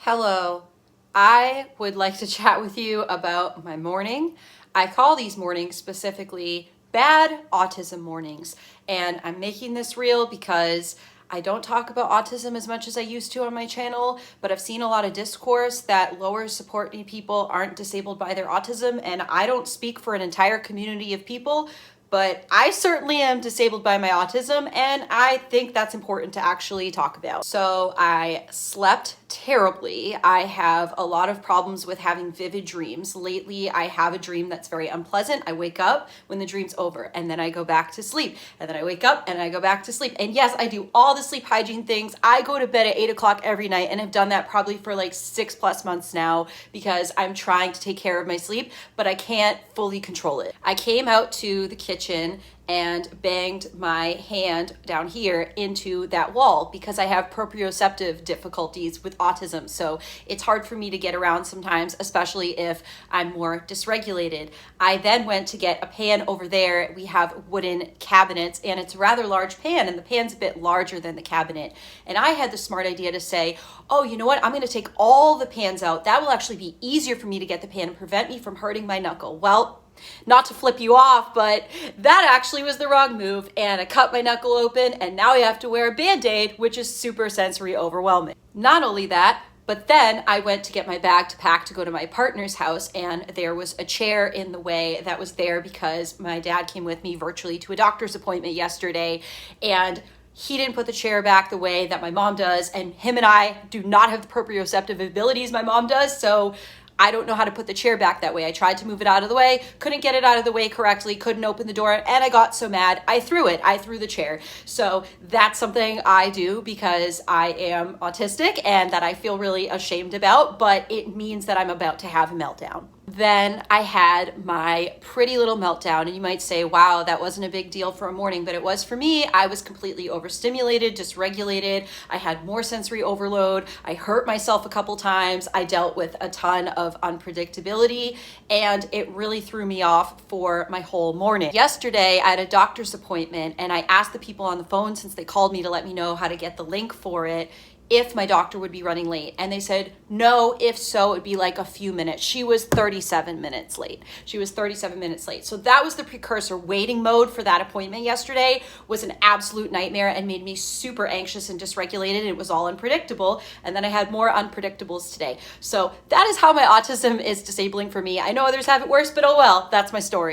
Hello, I would like to chat with you about my morning. I call these mornings specifically bad autism mornings, and I'm making this real because I don't talk about autism as much as I used to on my channel, but I've seen a lot of discourse that lower supporting people aren't disabled by their autism, and I don't speak for an entire community of people, but I certainly am disabled by my autism, and I think that's important to actually talk about. So I slept terribly. I have a lot of problems with having vivid dreams. Lately, I have a dream that's very unpleasant. I wake up when the dream's over, and then I go back to sleep, and then I wake up and I go back to sleep. And yes, I do all the sleep hygiene things. I go to bed at 8 o'clock every night, and have done that probably for like 6+ months now because I'm trying to take care of my sleep, but I can't fully control it. I came out to the kitchen and banged my hand down here into that wall because I have proprioceptive difficulties with autism. So it's hard for me to get around sometimes, especially if I'm more dysregulated. I then went to get a pan over there. We have wooden cabinets, and it's a rather large pan, and the pan's a bit larger than the cabinet. And I had the smart idea to say, oh, you know what? I'm going to take all the pans out. That will actually be easier for me to get the pan and prevent me from hurting my knuckle. Well, not to flip you off, but that actually was the wrong move, and I cut my knuckle open, and now I have to wear a Band-Aid, which is super sensory overwhelming. Not only that, but then I went to get my bag to pack to go to my partner's house, and there was a chair in the way that was there because my dad came with me virtually to a doctor's appointment yesterday, and he didn't put the chair back the way that my mom does, and him and I do not have the proprioceptive abilities my mom does, so I don't know how to put the chair back that way. I tried to move it out of the way, couldn't get it out of the way correctly, couldn't open the door, and I got so mad, I threw it. I threw the chair. So that's something I do because I am autistic and that I feel really ashamed about, but it means that I'm about to have a meltdown. Then I had my pretty little meltdown, and you might say, wow, that wasn't a big deal for a morning, but it was for me. I was completely overstimulated, dysregulated. I had more sensory overload. I hurt myself a couple times. I dealt with a ton of unpredictability, and it really threw me off for my whole morning. Yesterday, I had a doctor's appointment, and I asked the people on the phone, since they called me to let me know how to get the link for it, if my doctor would be running late. And they said, no, if so, it'd be like a few minutes. She was 37 minutes late. So that was the precursor. Waiting mode for that appointment yesterday was an absolute nightmare and made me super anxious and dysregulated. It was all unpredictable. And then I had more unpredictables today. So that is how my autism is disabling for me. I know others have it worse, but oh well, that's my story.